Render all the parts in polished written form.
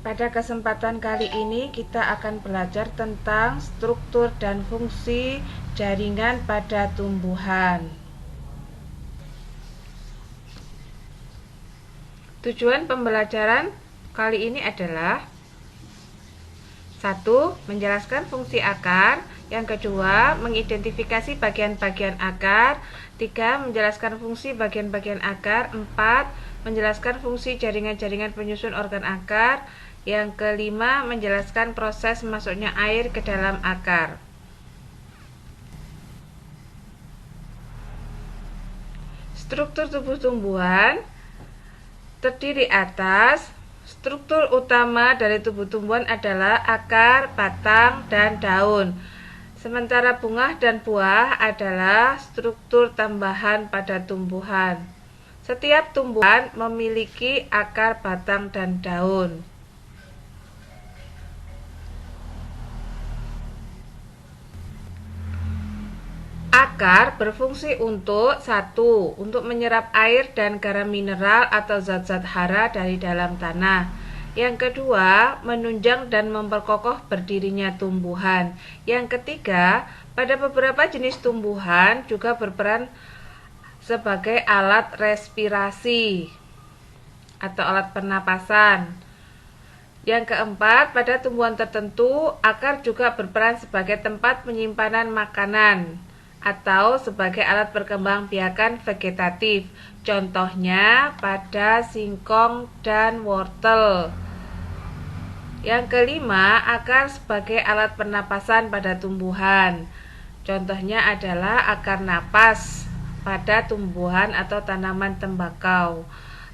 Pada kesempatan kali ini kita akan belajar tentang struktur dan fungsi jaringan pada tumbuhan. Tujuan pembelajaran kali ini adalah 1. Menjelaskan fungsi akar. Yang kedua, mengidentifikasi bagian-bagian akar. 3. Menjelaskan fungsi bagian-bagian akar. 4. Menjelaskan fungsi jaringan-jaringan penyusun organ akar. Yang kelima, menjelaskan proses masuknya air ke dalam akar. Struktur tubuh tumbuhan terdiri atas struktur utama dari tubuh tumbuhan adalah akar, batang, dan daun. Sementara bunga dan buah adalah struktur tambahan pada tumbuhan. Setiap tumbuhan memiliki akar, batang, dan daun. Akar berfungsi untuk 1. Untuk menyerap air dan garam mineral atau zat-zat hara dari dalam tanah. Yang kedua, menunjang dan memperkokoh berdirinya tumbuhan. Yang ketiga, pada beberapa jenis tumbuhan juga berperan sebagai alat respirasi atau alat pernapasan. Yang keempat, pada tumbuhan tertentu, akar juga berperan sebagai tempat penyimpanan makanan atau sebagai alat perkembangbiakan vegetatif. Contohnya pada singkong dan wortel. Yang kelima, akar sebagai alat pernapasan pada tumbuhan. Contohnya adalah akar napas pada tumbuhan atau tanaman tembakau.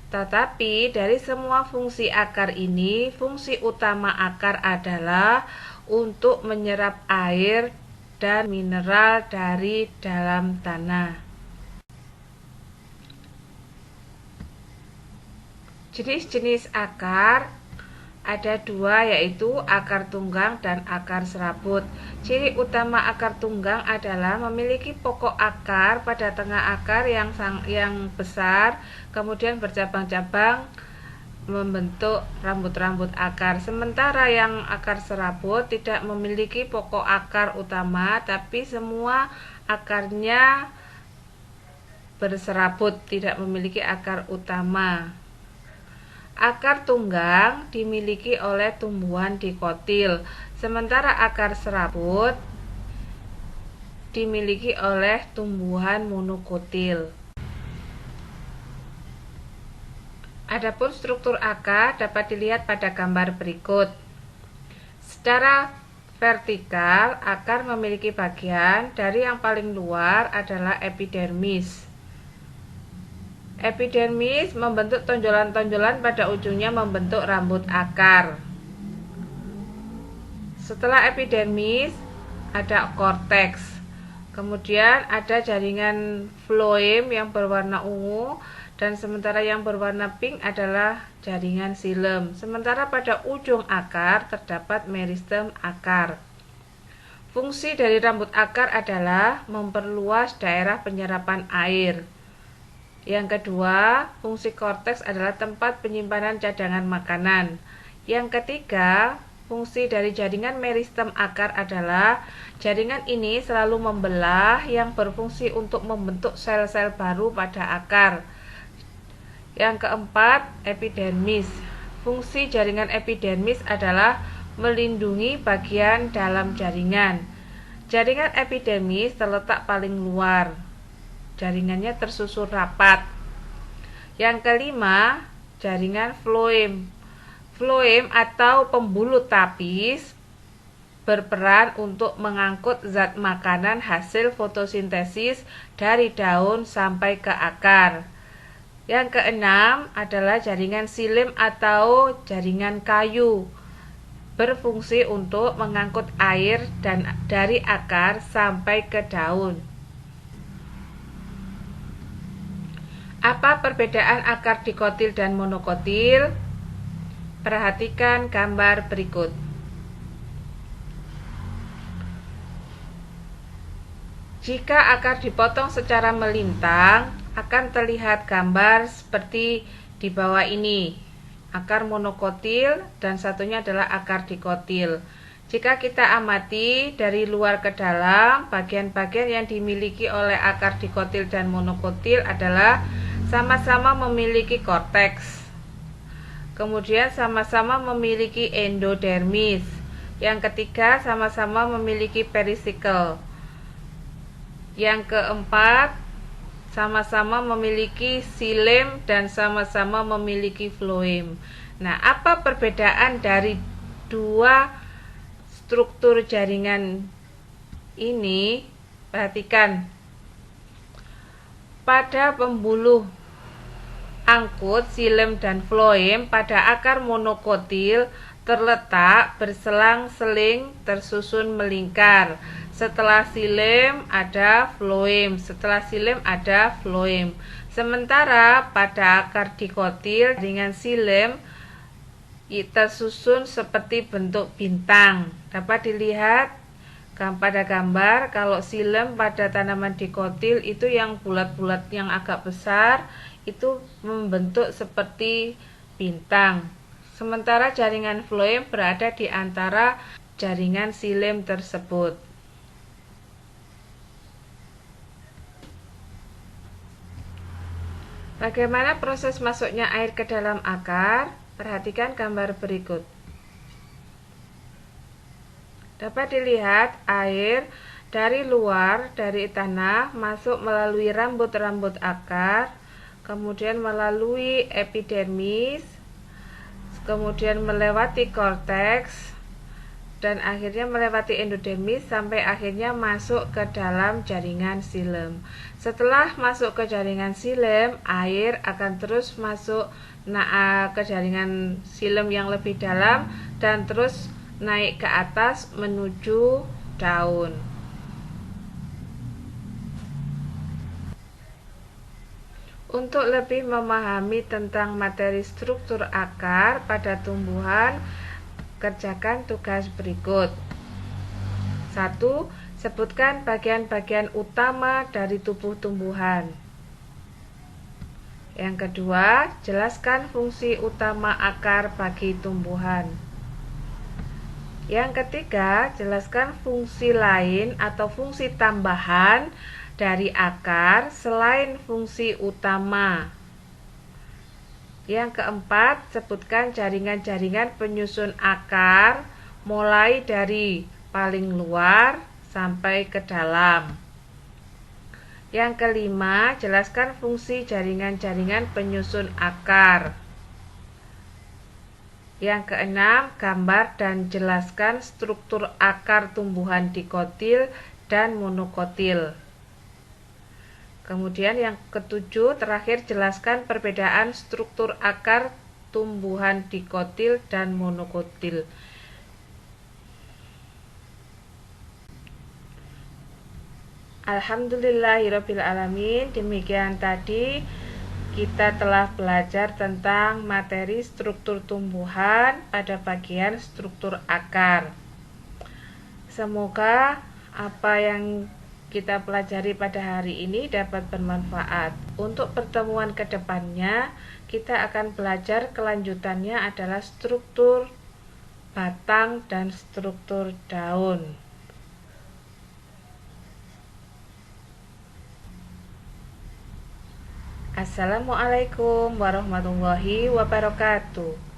Tetapi dari semua fungsi akar ini, fungsi utama akar adalah untuk menyerap air dan mineral dari dalam tanah. Jenis-jenis akar ada dua, yaitu akar tunggang dan akar serabut. Ciri utama akar tunggang adalah memiliki pokok akar pada tengah akar yang besar, kemudian bercabang-cabang membentuk rambut-rambut akar. Sementara yang akar serabut tidak memiliki pokok akar utama, tapi semua akarnya berserabut, tidak memiliki akar utama. Akar tunggang dimiliki oleh tumbuhan dikotil, sementara akar serabut dimiliki oleh tumbuhan monokotil. Adapun struktur akar dapat dilihat pada gambar berikut. Secara vertikal, akar memiliki bagian dari yang paling luar adalah epidermis. Epidermis membentuk tonjolan-tonjolan pada ujungnya membentuk rambut akar. Setelah epidermis ada korteks. Kemudian ada jaringan floem yang berwarna ungu, dan sementara yang berwarna pink adalah jaringan xilem. Sementara pada ujung akar terdapat meristem akar. Fungsi dari rambut akar adalah memperluas daerah penyerapan air. Yang kedua, fungsi korteks adalah tempat penyimpanan cadangan makanan. Yang ketiga, fungsi dari jaringan meristem akar adalah jaringan ini selalu membelah yang berfungsi untuk membentuk sel-sel baru pada akar. Yang keempat, epidermis. Fungsi jaringan epidermis adalah melindungi bagian dalam jaringan. Jaringan epidermis terletak paling luar. Jaringannya tersusun rapat. Yang kelima, jaringan floem. Floem atau pembuluh tapis berperan untuk mengangkut zat makanan hasil fotosintesis dari daun sampai ke akar. Yang keenam adalah jaringan xilem atau jaringan kayu, berfungsi untuk mengangkut air dan dari akar sampai ke daun. Apa perbedaan akar dikotil dan monokotil? Perhatikan gambar berikut. Jika akar dipotong secara melintang, akan terlihat gambar seperti di bawah ini. akar monokotil dan satunya adalah akar dikotil. Jika kita amati dari luar ke dalam, bagian-bagian yang dimiliki oleh akar dikotil dan monokotil adalah sama-sama memiliki korteks. Kemudian sama-sama memiliki endodermis. Yang ketiga, sama-sama memiliki peristikel. Yang keempat, sama-sama memiliki xilem dan sama-sama memiliki floem. Nah, apa perbedaan dari dua struktur jaringan ini? Perhatikan. Pada pembuluh angkut, xilem dan floem pada akar monokotil terletak berselang-seling tersusun melingkar. Setelah xilem ada floem, setelah xilem ada floem. Sementara pada akar dikotil jaringan xilem tersusun seperti bentuk bintang. Dapat dilihat pada gambar, kalau xilem pada tanaman dikotil itu yang bulat-bulat yang agak besar itu membentuk seperti bintang. Sementara jaringan floem berada di antara jaringan xilem tersebut. Bagaimana proses masuknya air ke dalam akar? Perhatikan gambar berikut. Dapat dilihat air dari luar, dari tanah, masuk melalui rambut-rambut akar, kemudian melalui epidermis, kemudian melewati korteks, dan akhirnya melewati endodermis sampai akhirnya masuk ke dalam jaringan xilem. Setelah masuk ke jaringan xilem, air akan terus masuk ke jaringan xilem yang lebih dalam dan terus naik ke atas menuju daun. Untuk lebih memahami tentang materi struktur akar pada tumbuhan, kerjakan tugas berikut. 1. Sebutkan bagian-bagian utama dari tubuh tumbuhan. Yang kedua, jelaskan fungsi utama akar bagi tumbuhan. Yang ketiga, jelaskan fungsi lain atau fungsi tambahan dari akar selain fungsi utama. Yang keempat, sebutkan jaringan-jaringan penyusun akar mulai dari paling luar sampai ke dalam. Yang kelima, jelaskan fungsi jaringan-jaringan penyusun akar. Yang keenam, gambar dan jelaskan struktur akar tumbuhan dikotil dan monokotil. Kemudian yang ketujuh, terakhir jelaskan perbedaan struktur akar tumbuhan dikotil dan monokotil. Alhamdulillahirabbil alamin. Demikian tadi kita telah belajar tentang materi struktur tumbuhan pada bagian struktur akar. Semoga apa yang kita pelajari pada hari ini dapat bermanfaat. Untuk pertemuan kedepannya, kita akan belajar kelanjutannya adalah struktur batang dan struktur daun. Assalamualaikum warahmatullahi wabarakatuh.